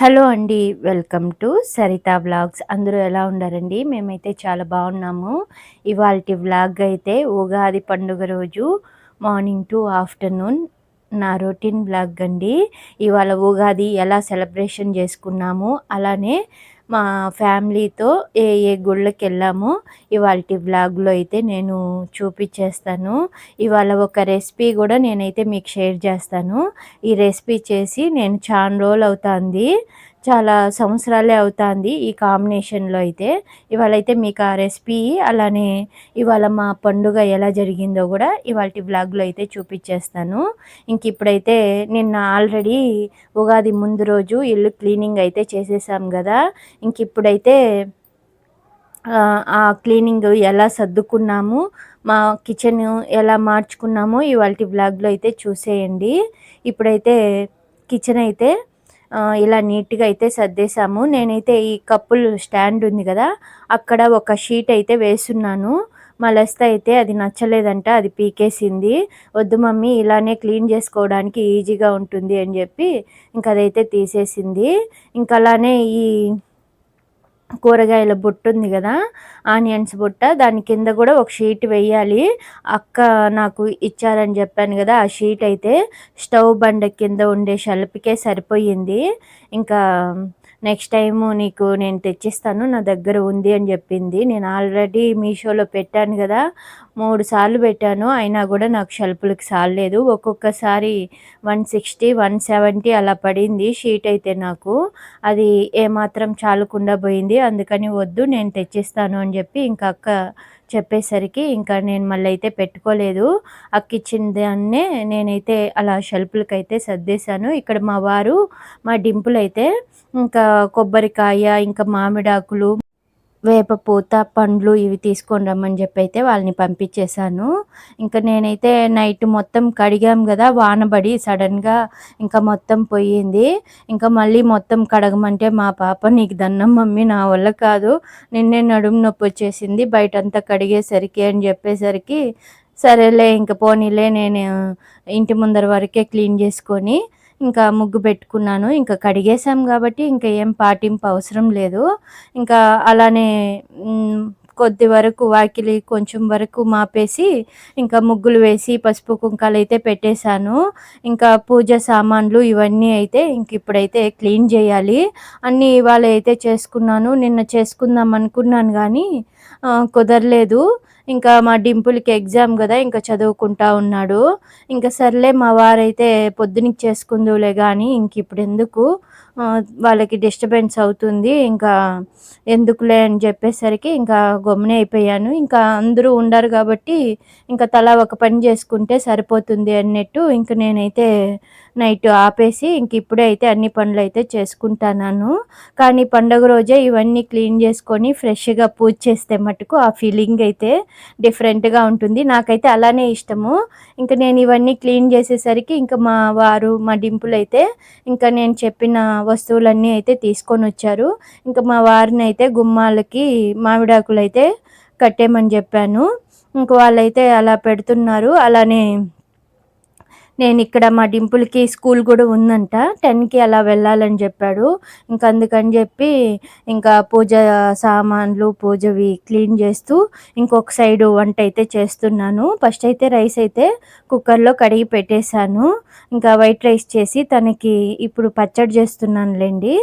Hello అండి. Welcome to Saritha vlogs. అందరూ ఎలా ఉన్నారండి? మేమైతే చాలా బాగున్నాము. ఇవాల్టి వ్లాగ్ అయితే ఉగాది పండుగ రోజు మార్నింగ్ టు ఆఫ్టర్నూన్ నా రొటీన్ వ్లాగ్ అండి. ఇవాళ ఉగాది ఎలా సెలబ్రేషన్ చేసుకున్నాము, అలానే మా ఫ్యామిలీతో ఏ ఏ గుళ్ళకెళ్ళామో ఇవాల్టి వ్లాగ్లో అయితే నేను చూపించేస్తాను. ఇవాళ ఒక రెసిపీ కూడా నేనైతే మీకు షేర్ చేస్తాను. ఈ రెసిపీ చేసి నేను చాలా రోజులు అవుతుంది, చాలా సంవత్సరాలే అవుతుంది ఈ కాంబినేషన్లో అయితే. ఇవాళైతే మీకు ఆ రెసిపీ, అలానే ఇవాళ మా పండుగ ఎలా జరిగిందో కూడా ఇవాల్టి వ్లాగ్లో అయితే చూపించేస్తాను. ఇంక ఇప్పుడైతే నిన్న ఆల్రెడీ ఉగాది ముందు రోజు ఇల్లు క్లీనింగ్ అయితే చేసేసాం కదా. ఇంక ఇప్పుడైతే ఆ క్లీనింగ్ ఎలా సర్దుకున్నాము, మా కిచెన్ ఎలా మార్చుకున్నామో ఇవాల్టి వ్లాగ్లో అయితే చూసేయండి. ఇప్పుడైతే కిచెన్ అయితే ఇలా నీట్గా అయితే సర్దేశాము. నేనైతే ఈ కప్పులు స్టాండ్ ఉంది కదా, అక్కడ ఒక షీట్ అయితే వేస్తున్నాను. మా లస్త అయితే అది నచ్చలేదంట, అది పీకేసింది. వద్దు మమ్మీ, ఇలానే క్లీన్ చేసుకోవడానికి ఈజీగా ఉంటుంది అని చెప్పి ఇంక అదైతే తీసేసింది. ఇంకా అలానే ఈ కూరగాయల బుట్ట ఉంది కదా, ఆనియన్స్ బుట్ట, దాని కింద కూడా ఒక షీట్ వేయాలి. అక్క నాకు ఇచ్చారని చెప్పాను కదా, ఆ షీట్ అయితే స్టవ్ బండ కింద ఉండే షెల్ఫ్కే సరిపోయింది. ఇంకా నెక్స్ట్ టైము నీకు నేను తెచ్చిస్తాను, నా దగ్గర ఉంది అని చెప్పింది. నేను ఆల్రెడీ మీషోలో పెట్టాను కదా, 3 సార్లు పెట్టాను, అయినా కూడా నాకు షెల్ఫ్లకి సాలలేదు. ఒక్కొక్కసారి 160, 170 అలా పడింది షీట్ అయితే నాకు. అది ఏమాత్రం చాలకుండా పోయింది. అందుకని వద్దు, నేను తెచ్చిస్తాను అని చెప్పి ఇంకా అక్క చెప్పేసరికి ఇంకా నేను మళ్ళీ అయితే పెట్టుకోలేదు. అక్క ఇచ్చిన దాన్నే నేనైతే అలా షెల్ఫ్లకి అయితే సర్దేశాను. ఇక్కడ మా వారు, మా డింపుల్ అయితే ఇంకా కొబ్బరికాయ, ఇంకా మామిడాకులు, వేప పూత, పండ్లు ఇవి తీసుకొని రమ్మని చెప్పి అయితే వాళ్ళని పంపించేశాను. ఇంకా నేనైతే నైట్ మొత్తం కడిగాం కదా, వానబడి సడన్గా ఇంకా మొత్తం పోయింది. ఇంకా మళ్ళీ మొత్తం కడగమంటే మా పాప, నీకు దండం మమ్మీ, నా వల్ల కాదు, నిన్నే నడుము నొప్పి వచ్చేసింది బయటంతా కడిగేసరికి అని చెప్పేసరికి, సరేలే ఇంకా పోనీలే, నేను ఇంటి ముందర వరకే క్లీన్ చేసుకొని ఇంకా ముగ్గు పెట్టుకున్నాను. ఇంకా కడిగేసాం కాబట్టి ఇంకా ఏం పాటింపు అవసరం లేదు. ఇంకా అలానే కొద్ది వరకు వాకిలి కొంచెం వరకు మాపేసి ఇంకా ముగ్గులు వేసి పసుపు కుంకాలు అయితే పెట్టేశాను. ఇంకా పూజ సామాన్లు ఇవన్నీ అయితే ఇంక ఇప్పుడైతే క్లీన్ చేయాలి. అన్నీ ఇవాళ అయితే చేసుకున్నాను. నిన్న చేసుకుందాం అనుకున్నాను కానీ కుదరలేదు. ఇంకా మా డింపుల్కి ఎగ్జామ్ కదా, ఇంకా చదువుకుంటా ఉన్నాడు. ఇంకా సర్లే మా వారైతే పొద్దునకి చేసుకుందులే కానీ ఇంక ఇప్పుడు ఎందుకు, వాళ్ళకి డిస్టర్బెన్స్ అవుతుంది, ఇంకా ఎందుకులే అని చెప్పేసరికి ఇంకా గమ్మునే అయిపోయాను. ఇంకా అందరూ ఉండరు కాబట్టి ఇంకా తలా ఒక పని చేసుకుంటే సరిపోతుంది అన్నట్టు ఇంక నేనైతే నైట్ ఆపేసి ఇంక ఇప్పుడే అయితే అన్ని పనులు అయితే చేసుకుంటాను. కానీ పండుగ రోజే ఇవన్నీ క్లీన్ చేసుకొని ఫ్రెష్గా పూజ చేస్తే మటుకు ఆ ఫీలింగ్ అయితే డిఫరెంట్గా ఉంటుంది. నాకైతే అలానే ఇష్టము. ఇంకా నేను ఇవన్నీ క్లీన్ చేసేసరికి ఇంకా మా వారు, మా డింపుల్ అయితే ఇంకా నేను చెప్పిన వస్తువులన్నీ అయితే తీసుకొని వచ్చారు. ఇంకా మా వారిని అయితే గుమ్మాలకి మామిడాకులు అయితే కట్టేమని చెప్పాను. ఇంక వాళ్ళైతే అలా పెడుతున్నారు. అలానే నేను ఇక్కడ మా డింపుల్కి స్కూల్ కూడా ఉందంట, 10కి అలా వెళ్ళాలని చెప్పాడు. ఇంకా అందుకని చెప్పి ఇంకా పూజ సామాన్లు, పూజవి క్లీన్ చేస్తూ ఇంకొక సైడు వంట అయితే చేస్తున్నాను. ఫస్ట్ అయితే రైస్ అయితే కుక్కర్లో కడిగి పెట్టేశాను. ఇంకా వైట్ రైస్ చేసి తనకి ఇప్పుడు పచ్చడి చేస్తున్నానులేండి,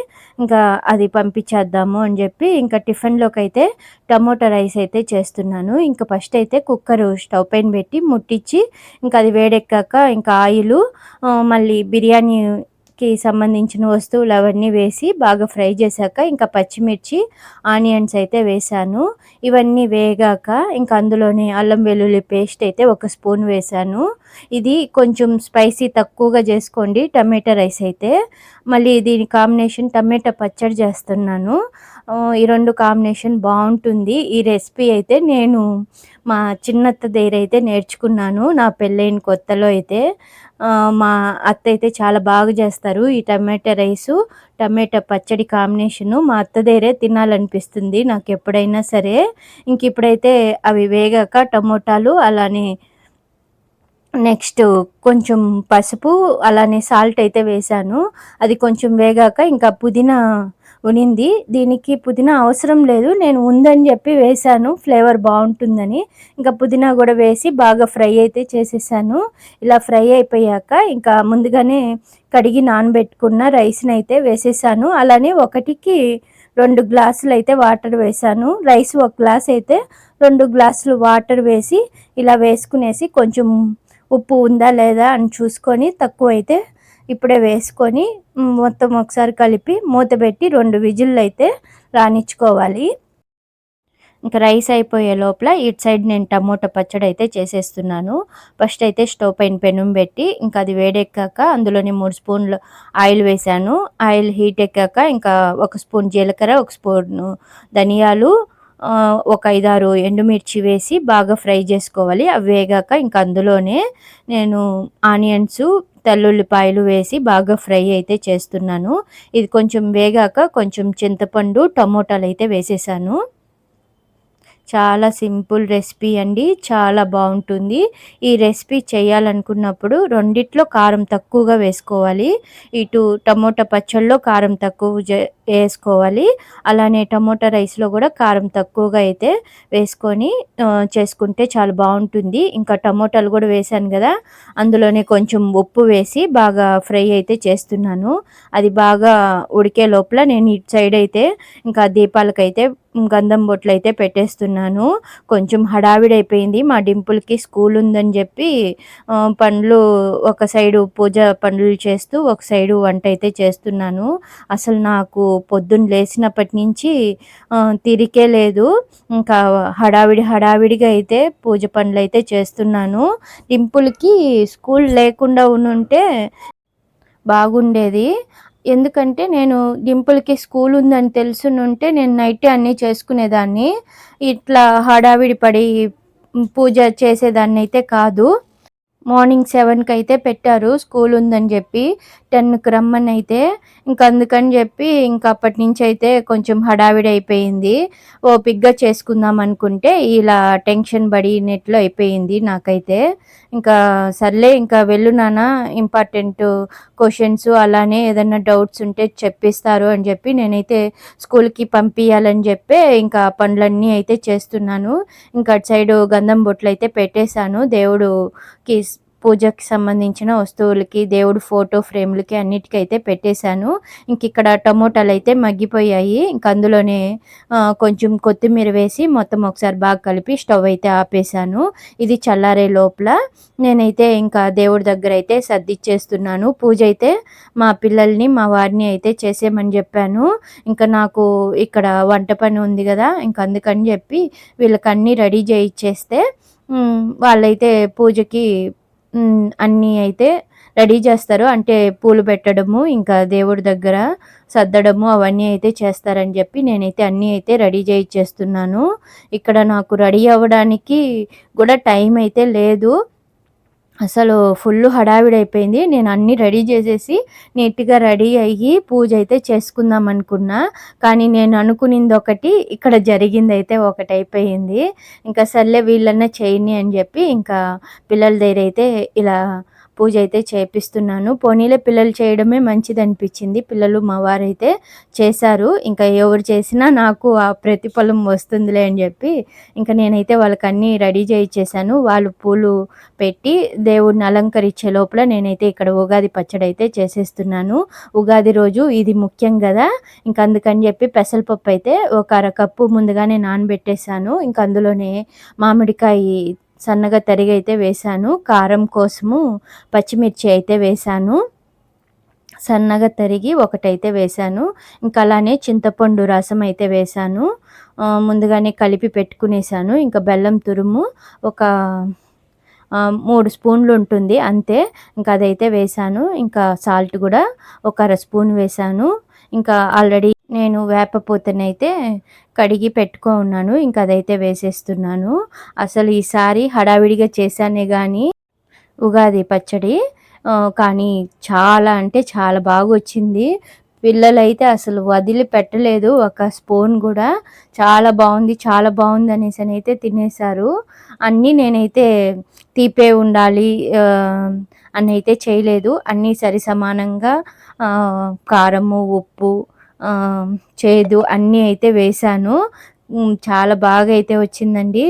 ఇంకా అది పంపించేద్దాము అని చెప్పి ఇంకా టిఫిన్లోకి అయితే టమోటా రైస్ అయితే చేస్తున్నాను. ఇంకా ఫస్ట్ అయితే కుక్కర్ స్టవ్ పైన పెట్టి ముట్టించి ఇంకా అది వేడెక్కాక ఇంకా ఆయిలు, మళ్ళీ బిర్యానీకి సంబంధించిన వస్తువులు అవన్నీ వేసి బాగా ఫ్రై చేశాక ఇంకా పచ్చిమిర్చి, ఆనియన్స్ అయితే వేశాను. ఇవన్నీ వేగాక ఇంకా అందులోనే అల్లం వెల్లుల్లి పేస్ట్ అయితే ఒక స్పూన్ వేశాను. ఇది కొంచెం స్పైసీ తక్కువగా చేసుకోండి టమాటా రైస్ అయితే. మళ్ళీ దీని కాంబినేషన్ టమాటా పచ్చడి చేస్తున్నాను. ఈ 2 కాంబినేషన్ బాగుంటుంది. ఈ రెసిపీ అయితే నేను మా చిన్నత్త దగ్గర అయితే నేర్చుకున్నాను నా పెళ్ళైన కొత్తలో అయితే. మా అత్త అయితే చాలా బాగా చేస్తారు ఈ టమాటా రైసు, టమాటా పచ్చడి కాంబినేషను. మా అత్త దగ్గరే తినాలనిపిస్తుంది నాకు ఎప్పుడైనా సరే. ఇంక ఇప్పుడైతే అవి వేగాక టమోటాలు, అలానే నెక్స్ట్ కొంచెం పసుపు, అలానే సాల్ట్ అయితే వేశాను. అది కొంచెం వేగాక ఇంకా పుదీనా ఉనింది. దీనికి పుదీనా అవసరం లేదు. నేను ఉందని చెప్పి వేశాను ఫ్లేవర్ బావుంటుందని. ఇంకా పుదీనా గూడా వేసి బాగా ఫ్రై అయితే చేసేసాను. ఇలా ఫ్రై అయిపోయాక ఇంకా ముందుగానే కడిగి నానబెట్టుకున్న రైస్‌నైతే వేసేసాను. అలానే ఒకటికి 2 గ్లాసులైతే వాటర్ వేశాను. రైస్ ఒక గ్లాస్ అయితే 2 గ్లాసులు వాటర్ వేసి ఇలా వేసుకునేసి కొంచెం ఉప్పు ఉందా లేదా అని చూసుకొని తక్కువైతే ఇప్పుడే వేసుకొని మొత్తం ఒకసారి కలిపి మూత పెట్టి 2 విజిల్లయితే రానిచ్చుకోవాలి. ఇంక రైస్ అయిపోయే లోపల ఇటు సైడ్ నేను టమోటా పచ్చడి అయితే చేసేస్తున్నాను. ఫస్ట్ అయితే స్టవ్ పైన పెనం పెట్టి ఇంకా అది వేడెక్కాక అందులోని 3 స్పూన్లు ఆయిల్ వేశాను. ఆయిల్ హీట్ ఎక్కాక ఇంకా 1 స్పూన్ జీలకర్ర, 1 స్పూను ధనియాలు, ఒక 5, 6 ఎండుమిర్చి వేసి బాగా ఫ్రై చేసుకోవాలి. అవి వేగాక ఇంక అందులోనే నేను ఆనియన్స్, తెల్లుల్లిపాయలు వేసి బాగా ఫ్రై అయితే చేస్తున్నాను. ఇది కొంచెం వేగాక కొంచెం చింతపండు, టమోటాలైతే వేసేసాను. చాలా సింపుల్ రెసిపీ అండి. చాలా బావుంటుంది. ఈ రెసిపీ చేయాలనుకున్నప్పుడు రెండిట్లో కారం తక్కువగా వేసుకోవాలి. ఇటు టమోటా పచ్చడిలో కారం తక్కువ ఏసుకోవాలి. అలానే టమోటా రైస్‌లో గూడా కారం తక్కువగా అయితే వేసుకొని చేసుకుంటే చాలా బావుంటుంది. ఇంకా టమోటాలు గూడా వేశాను గదా! అందులోనే కొంచెం ఉప్పు వేసి బాగా ఫ్రై అయితే చేస్తున్నాను. అది బాగా ఉడికే లోపల నేను ఇటు సైడ్ అయితే ఇంకా దీపాలకైతే గంధం బొట్లయితే పెట్టేస్తున్నాను. కొంచెం హడావిడైపోయింది. మా డింపుల్‌కి స్కూల్ ఉందని జెప్పి పనులు ఒక సైడు పూజ పనులు చేస్తూ, ఒక సైడు వంటయితే చేస్తున్నాను. అసలు నాకు పొద్దున్న లేసినప్పటి నుంచి తీరికే లేదు. ఇంకా హడావిడిగా అయితే పూజ పనులైతే చేస్తున్నాను. డింపుల్‌కి స్కూల్ లేకుండా ఉండుంటే బాగుండేది. ఎందుకంటే నేను డింపుల్‌కి స్కూల్ ఉందని తెలిసునుంటే నేను నైటే అన్నీ చేసుకునేదాన్ని. ఇట్లా హడావిడి పడి పూజ చేసేదాన్నయితే కాదు. మార్నింగ్ 7కి అయితే పెట్టారు స్కూల్ ఉందని చెప్పి. 10కి రమ్మనైతే ఇంక అందుకని చెప్పి ఇంక అప్పటి నుంచి అయితే కొంచెం హడావిడి అయిపోయింది. ఓపికగా చేసుకుందాం అనుకుంటే ఇలా టెన్షన్ పడినట్లు అయిపోయింది నాకైతే. ఇంకా సర్లే ఇంకా వెళ్ళు నాన్న, ఇంపార్టెంట్ క్వెషన్స్ అలానే ఏదన్నా డౌట్స్ ఉంటే చెప్పిస్తారు అని చెప్పి నేనైతే స్కూల్‌కి పంపియాలని చెప్పే ఇంకా పనులన్నీ అయితే చేస్తున్నాను. ఇంకా అటు సైడు గంధం బొట్లయితే పెట్టేశాను. దేవుడుకి పూజకి సంబంధించిన వస్తువులకి, దేవుడు ఫోటో ఫ్రేమ్‌లకి అన్నిటికైతే పెట్టేశాను. ఇంకిక్కడ టమోటాలైతే మగ్గిపోయాయి. ఇంక అందులోనే కొంచెం కొత్తిమీర వేసి మొత్తం ఒకసారి బాగా కలిపి స్టవ్ అయితే ఆపేశాను. ఇది చల్లారే లోపల నేనైతే ఇంకా దేవుడి దగ్గరైతే సర్దిచ్చేస్తున్నాను. పూజైతే మా పిల్లల్ని, మా వారిని అయితే చేసేయమని జెప్పాను. ఇంకా నాకు ఇక్కడ వంట పని ఉంది గదా! ఇంక అందుకని జెప్పి వీళ్ళకన్నీ రెడీ చేయిచ్చేస్తే వాళ్ళైతే పూజకి అన్నీ అయితే రెడీ చేస్తారు. అంటే పూలు పెట్టడము, ఇంకా దేవుడి దగ్గర సద్దడము అవన్నీ అయితే చేస్తారని జెప్పి నేనైతే అన్నీ అయితే రెడీ చేయిచ్చేస్తున్నాను. ఇక్కడ నాకు రెడీ అవ్వడానికి గూడా టైం అయితే లేదు. అసలు ఫుల్లు హడావిడైపోయింది. నేను అన్నీ రెడీ చేసేసి నీట్‌గా రెడీ అయ్యి పూజ అయితే చేసుకుందాం అనుకున్నా. కానీ నేను అనుకునిందొకటి, ఇక్కడ జరిగిందైతే ఒకటైపోయింది. ఇంకా సర్లే వీళ్ళన్నా చేయని అని చెప్పి ఇంకా పిల్లల దగ్గరైతే ఇలా పూజ అయితే చేపిస్తున్నాను. పోనీలే పిల్లలు చేయడమే మంచిదనిపించింది. పిల్లలు మా వారైతే చేశారు. ఇంకా ఎవరు చేసినా నాకు ఆ ప్రతిఫలం వస్తుందిలే అని చెప్పి ఇంకా నేనైతే వాళ్ళకన్నీ రెడీ చేయిచ్చేసాను. వాళ్ళు పూలు పెట్టి దేవుడిని అలంకరించే లోపల నేనైతే ఇక్కడ ఉగాది పచ్చడి అయితే చేసేస్తున్నాను. ఉగాది రోజు ఇది ముఖ్యం గదా! ఇంక అందుకని చెప్పి పెసరపప్పు అయితే ఒక అరకప్పు ముందుగానే నానబెట్టేసాను. ఇంక అందులోనే మామిడికాయ సన్నగా తరిగి అయితే వేశాను. కారం కోసము పచ్చిమిర్చి అయితే వేశాను. సన్నగా తరిగి ఒకటైతే వేశాను. ఇంకా అలానే చింతపండు రసం అయితే వేశాను. ముందుగానే కలిపి పెట్టుకునేసాను. ఇంకా బెల్లం తురుము ఒక 3 స్పూన్లు ఉంటుంది అంతే. ఇంకా అదైతే వేశాను. ఇంకా సాల్ట్ గూడా ఒక అర స్పూన్ వేశాను. ఇంకా ఆల్రెడీ నేను వేప పూతనైతే కడిగి ఉన్నాను. ఇంకా అదైతే వేసేస్తున్నాను. అసలు ఈసారి హడావిడిగా చేశానే గానీ ఉగాది పచ్చడి కానీ చాలా అంటే చాలా బాగొచ్చింది. పిల్లలైతే అసలు వదిలిపెట్టలేదు ఒక స్పూన్ గూడా. చాలా బావుంది, చాలా బావుంది అనేసనైతే తినేశారు. అన్నీ నేనైతే తీపే ఉండాలి అనైతే చేయలేదు. అన్నీ సరిసమానంగా కారము, ఉప్పు, చేదు అన్నీ అయితే వేశాను. చాలా బాగా అయితే వచ్చిందండి.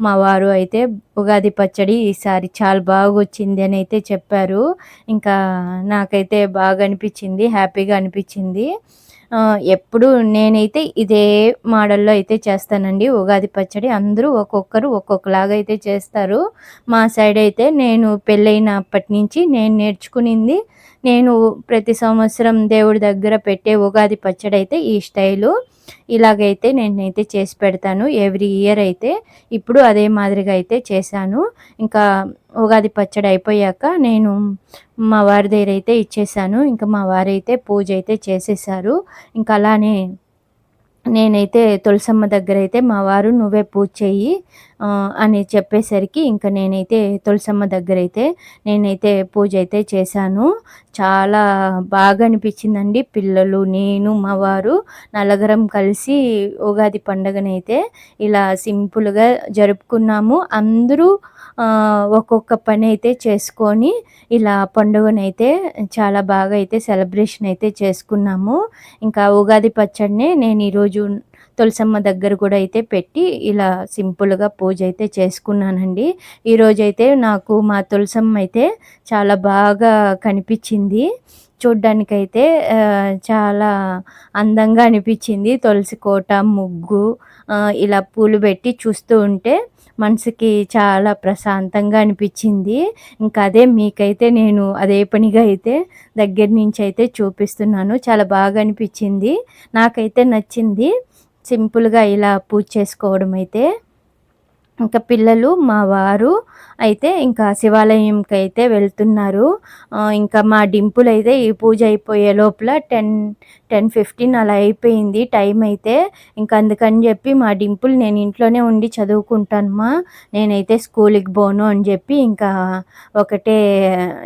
మా వారు అయితే ఉగాది పచ్చడి ఈసారి చాలా బాగొచ్చింది అనైతే చెప్పారు. ఇంకా నాకైతే బాగా అనిపిచ్చింది. హ్యాపీగా అనిపిచ్చింది. ఎప్పుడు నేనైతే ఇదే మోడల్‌లో అయితే చేస్తానండి ఉగాది పచ్చడి. అందరూ ఒక్కొక్కరు ఒక్కొక్కలాగా అయితే చేస్తారు. మా సైడ్ అయితే నేను పెళ్ళైనప్పటి నుంచి నేను నేర్చుకునింది, నేను ప్రతి సంవత్సరం దేవుడి దగ్గర పెట్టే ఉగాది పచ్చడైతే ఈ స్టైలు. ఇలాగైతే నేనైతే చేసి పెడతాను ఎవ్రీ ఇయర్ అయితే. ఇప్పుడు అదే మాదిరిగా అయితే చేశాను. ఇంకా ఉగాది పచ్చడి అయిపోయాక నేను మా వారి దగ్గరైతే ఇచ్చేసాను. ఇంక మా వారైతే పూజ అయితే చేసేసారు. ఇంక అలానే నేనైతే తులసమ్మ దగ్గరైతే మా వారు "నువ్వే పూజ చెయ్యి" అని చెప్పేసరికి ఇంక నేనైతే తులసమ్మ దగ్గరైతే నేనైతే పూజ అయితే చేశాను. చాలా బాగా అనిపించిందండి. పిల్లలు, నేను, మా వారు నలుగురం కలిసి ఉగాది పండుగనైతే ఇలా సింపుల్‌గా జరుపుకున్నాము. అందరూ ఒక్కొక్క పనైతే చేసుకొని ఇలా పండుగనైతే చాలా బాగా అయితే సెలబ్రేషన్ అయితే చేసుకున్నాము. ఇంకా ఉగాది పచ్చడినే నేను ఈరోజు తులసమ్మ దగ్గర కూడా అయితే పెట్టి ఇలా సింపుల్‌గా పూజ అయితే చేసుకున్నానండి. ఈరోజైతే నాకు మా తులసమ్మ అయితే చాలా బాగా కనిపించింది. చూడ్డానికైతే చాలా అందంగా అనిపించింది. తులసి కోట, ముగ్గు, ఇలా పూలు పెట్టి చూస్తూ ఉంటే మనసుకి చాలా ప్రశాంతంగా అనిపించింది. ఇంకా అదే మీకైతే నేను అదే పనిగా అయితే దగ్గర నుంచి అయితే చూపిస్తున్నాను. చాలా బాగా అనిపించింది. నాకైతే నచ్చింది. సింపుల్‌గా ఇలా పూజ చేసుకోవడం అయితే. ఇంకా పిల్లలు, మా వారు అయితే ఇంకా శివాలయంకైతే వెళ్తున్నారు. ఇంకా మా డింపుల్ అయితే ఈ పూజ అయిపోయే లోపల 10:15 అలా అయిపోయింది టైం అయితే. ఇంక అందుకని చెప్పి మా డింపుల్ "నేను ఇంట్లోనే ఉండి చదువుకుంటానమ్మా, నేనైతే స్కూల్‌కి పోను" అని చెప్పి ఇంకా ఒకటే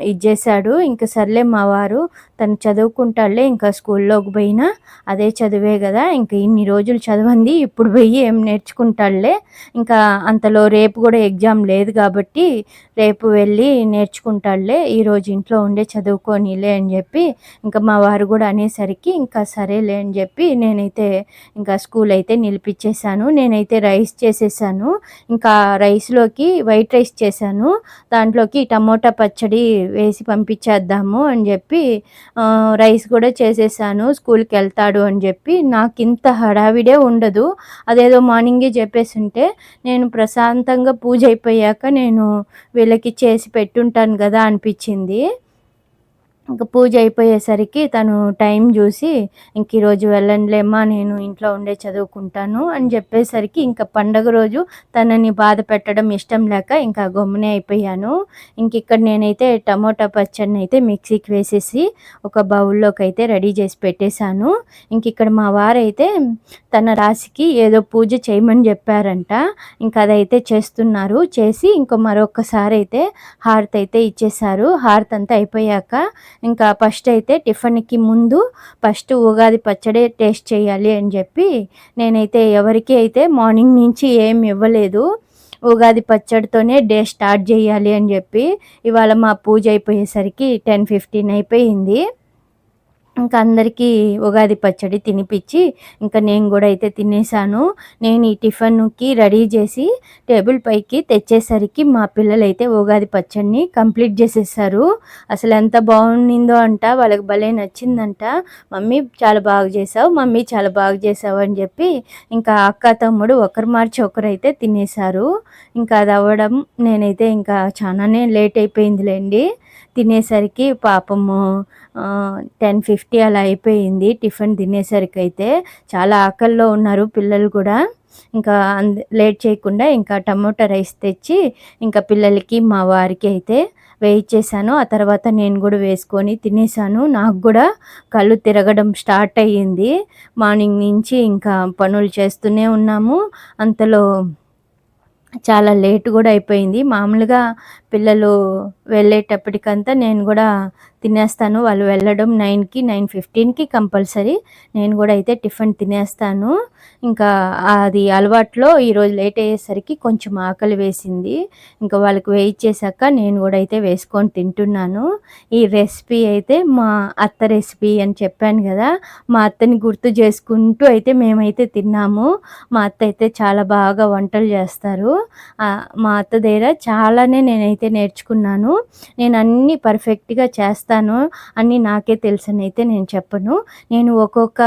ఇది చేశాడు. ఇంక సర్లే మా వారు "తను చదువుకుంటాడులే, ఇంకా స్కూల్లోకి పోయినా అదే చదువే కదా, ఇంక ఇన్ని రోజులు చదవంది ఇప్పుడు పోయి ఏం నేర్చుకుంటాడులే, ఇంకా అంతలో రేపు కూడా ఎగ్జామ్ లేదు కాబట్టి రేపు వెళ్ళి నేర్చుకుంటాడులే, ఈరోజు ఇంట్లో ఉండే చదువుకోనీలే" అని చెప్పి ఇంకా మా వారు కూడా అనేసరికి ఇంకా సరేలే అని చెప్పి నేనైతే ఇంకా స్కూల్ అయితే నిలిపిచ్చేసాను. నేనైతే రైస్ చేసేసాను. ఇంకా రైస్‌లోకి వైట్ రైస్ చేశాను. దాంట్లోకి టమోటా పచ్చడి వేసి పంపించేద్దాము అని చెప్పి రైస్ కూడా చేసేసాను. స్కూల్‌కెళ్తాడు అని చెప్పి. నాకింత హడావిడే ఉండదు. అదేదో మార్నింగే చెప్పేసుంటే నేను ప్రశాంతంగా పూజ అయిపోయాక నేను వీళ్ళకి చేసి పెట్టుంటాను గదా అనిపిచ్చింది. ఇంక పూజ అయిపోయేసరికి తను టైం జూసి "ఇంక ఈరోజు వెళ్ళనులేమ్మా, నేను ఇంట్లో ఉండే చదువుకుంటాను" అని చెప్పేసరికి ఇంక పండగ రోజు తనని బాధ పెట్టడం ఇష్టం లేక ఇంకా గమ్మునే అయిపోయాను. ఇంకిక్కడ నేనైతే టమోటా పచ్చడినైతే మిక్సీకి వేసేసి ఒక బౌల్లోకైతే రెడీ చేసి పెట్టేశాను. ఇంకిక్కడ మా వారైతే తన రాశికి ఏదో పూజ చేయమని చెప్పారంట. ఇంక అదైతే చేస్తున్నారు. చేసి ఇంక మరొక్కసారైతే హారతయితే ఇచ్చేశారు. హారతంతా అయిపోయాక ఇంకా ఫస్ట్ అయితే టిఫిన్‌కి ముందు ఫస్ట్ ఉగాది పచ్చడే టేస్ట్ చేయాలి అని చెప్పి నేనైతే ఎవరికీ అయితే మార్నింగ్ నుంచి ఏమి ఇవ్వలేదు. ఉగాది పచ్చడితోనే డే స్టార్ట్ చేయాలి అని చెప్పి. ఇవాళ మా పూజ అయిపోయేసరికి 10:15 అయిపోయింది. ఇంక అందరికీ ఉగాది పచ్చడి తినిపిచ్చి, ఇంక నేను గూడా అయితే తినేసాను. నేను ఈ టిఫిన్‌కి రెడీ జేసి టేబుల్ పైకి తెచ్చేసరికి మా పిల్లలైతే ఉగాది పచ్చడిని కంప్లీట్ జేసేసారు. అసలెంత బావుండిందో అంట, వాళ్ళకి భలే నచ్చిందంట. "మమ్మీ చాలా బాగా జేశావు, మమ్మీ చాలా బాగా జేశావు" అని జెప్పి ఇంకా అక్క, తమ్ముడు ఒకరు మార్చి ఒకరైతే తినేసారు. ఇంకా అదవ్వడం నేనైతే ఇంకా చానానే లేట్ అయిపోయిందిలెండి. తినేసరికి పాపము 10:50 అలా అయిపోయింది టిఫిన్ తినేసరికైతే. చాలా ఆకలిలో ఉన్నారు పిల్లలు కూడా. ఇంకా లేట్ చేయకుండా ఇంకా టమోటా రైస్ తెచ్చి ఇంకా పిల్లలకి, మా వారికి అయితే వేయిచ్చేసాను. ఆ తర్వాత నేను గూడా వేసుకొని తినేసాను. నాకు గూడా కళ్ళు తిరగడం స్టార్ట్ అయ్యింది. మార్నింగ్ నుంచి ఇంకా పనులు చేస్తూనే ఉన్నాము. అంతలో చాలా లేట్ గూడా అయిపోయింది. మామూలుగా పిల్లలు వెళ్ళేటప్పటికంతా నేను గూడా తినేస్తాను. వాళ్ళు వెళ్ళడం 9కి, 9:15కి కంపల్సరీ. నేను గూడా అయితే టిఫిన్ తినేస్తాను. ఇంకా అది అలవాట్లో ఈరోజు లేట్ అయ్యేసరికి కొంచెం ఆకలి వేసింది. ఇంకా వాళ్ళకి వేయిచ్చేసాక నేను గూడా అయితే వేసుకొని తింటున్నాను. ఈ రెసిపీ అయితే మా అత్త రెసిపీ అని చెప్పాను గదా! మా అత్తని గుర్తు చేసుకుంటూ అయితే మేమైతే తిన్నాము. మా అత్త అయితే చాలా బాగా వంటలు జేస్తారు. మా అత్త దగ్గర చాలానే నేనైతే నేర్చుకున్నాను. నేనన్నీ పర్ఫెక్ట్‌గా చేస్తాను అని నాకే తెలుసనైతే నేను చెప్పను. నేను ఒక్కొక్క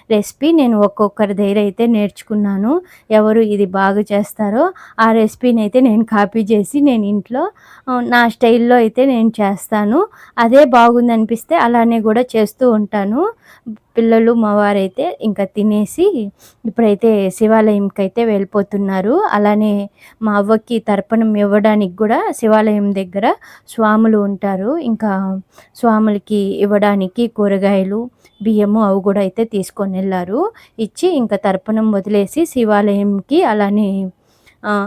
రెసిపీ నేను ఒక్కొక్కరి దగ్గర అయితే నేర్చుకున్నాను. ఎవరు ఇది బాగా చేస్తారో ఆ రెసిపీనైతే నేను కాపీ చేసి నేను ఇంట్లో నా స్టైల్‌లో అయితే నేను చేస్తాను. అదే బాగుందనిపిస్తే అలానే గూడా చేస్తూ ఉంటాను. పిల్లలు, మా వారైతే ఇంకా తినేసి ఇప్పుడైతే శివాలయంకైతే వెళ్ళిపోతున్నారు. అలానే మా అవ్వకి తర్పణం ఇవ్వడానికి గూడా శివాలయం దగ్గర స్వాములు ఉంటారు. ఇంకా స్వాములకి ఇవ్వడానికి కూరగాయలు, బియ్యము అవి గూడా అయితే తీసుకొనెళ్లారు. ఇచ్చి ఇంకా తర్పణం వదిలేసి శివాలయంకి అలానే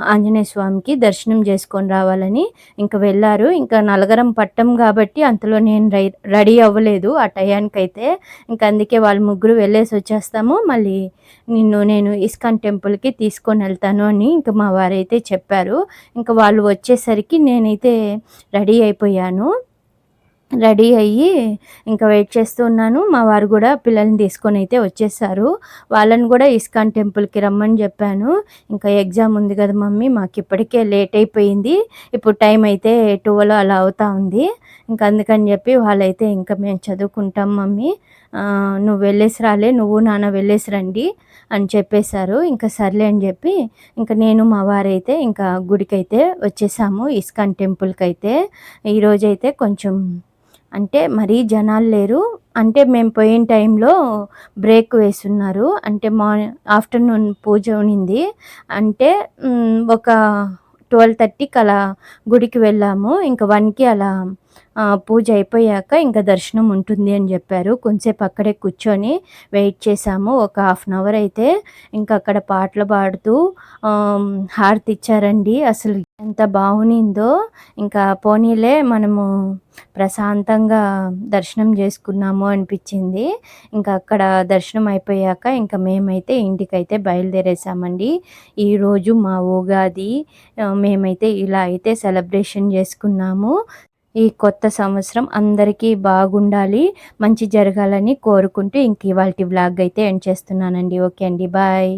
ఆంజనేయ స్వామికి దర్శనం చేసుకొని రావాలని ఇంక వెళ్లారు. ఇంకా నలగరం పట్టం గాబట్టి అంతలో నేను రెడీ అవ్వలేదు ఆ టయానికైతే. ఇంక అందుకే వాళ్ళు ముగ్గురు వెళ్ళేసొచ్చేస్తాము. మళ్ళీ నేను ఇస్కాన్ టెంపుల్‌కి తీసుకొనెళ్తాను అని ఇంక మా వారైతే చెప్పారు. ఇంక వాళ్ళు వచ్చేసరికి నేనైతే రెడీ అయిపోయాను. రెడీ అయ్యి ఇంకా వెయిట్ చేస్తూ ఉన్నాను. మా వారు గూడా పిల్లల్ని తీసుకొనైతే వచ్చేసారు. వాళ్ళని గూడా ఇస్కాన్ టెంపుల్‌కి రమ్మని జెప్పాను. ఇంకా ఎగ్జామ్ ఉంది గదా మమ్మీ మాకిప్పటికే లేట్ అయిపోయింది. ఇప్పుడు టైం అయితే 12 అలా అవుతా ఉంది. ఇంక అందుకని జెప్పి వాళ్ళైతే ఇంకా మేము చదువుకుంటాం మమ్మీ నువ్వు వెళ్ళేసి రాలే నువ్వు నాన్న వెళ్ళేసి రండి అని చెప్పేశారు. ఇంకా సర్లే అని జెప్పి ఇంక నేను మా వారైతే ఇంకా గుడికైతే వచ్చేసాము. ఇస్కాన్ టెంపుల్‌కైతే. ఈరోజైతే కొంచెం అంటే మరీ జనాలు లేరు. అంటే మేము పోయిన టైంలో బ్రేక్ వేసున్నారు. అంటే ఆఫ్టర్‌నూన్ పూజ ఉనింది. అంటే ఒక 12:30కి అలా గుడికి వెళ్ళాము. ఇంక 1కి అలా పూజ అయిపోయాక ఇంక దర్శనం ఉంటుంది అని జెప్పారు. కొంసేపు అక్కడే కూర్చొని వెయిట్ చేశాము. ఒక హాఫ్ అన్ అవర్ అయితే ఇంక అక్కడ పాటలు పాడుతూ హారతి ఇచ్చారండి. అసలు ఎంత బావునిందో. ఇంకా పోనీలే మనము ప్రశాంతంగా దర్శనం చేసుకున్నాము అనిపించింది. ఇంకా అక్కడ దర్శనం అయిపోయాక ఇంకా మేమైతే ఇంటికైతే బయలుదేరేసామండి. ఈరోజు మా ఉగాది మేమైతే ఇలా అయితే సెలబ్రేషన్ చేసుకున్నాము. ఈ కొత్త సంవత్సరం అందరికీ బాగుండాలి, మంచి జరగాలని కోరుకుంటూ ఇంక ఇవాల్టి వ్లాగ్ అయితే ఎండ్ చేస్తున్నానండి. ఓకే అండి. బాయ్.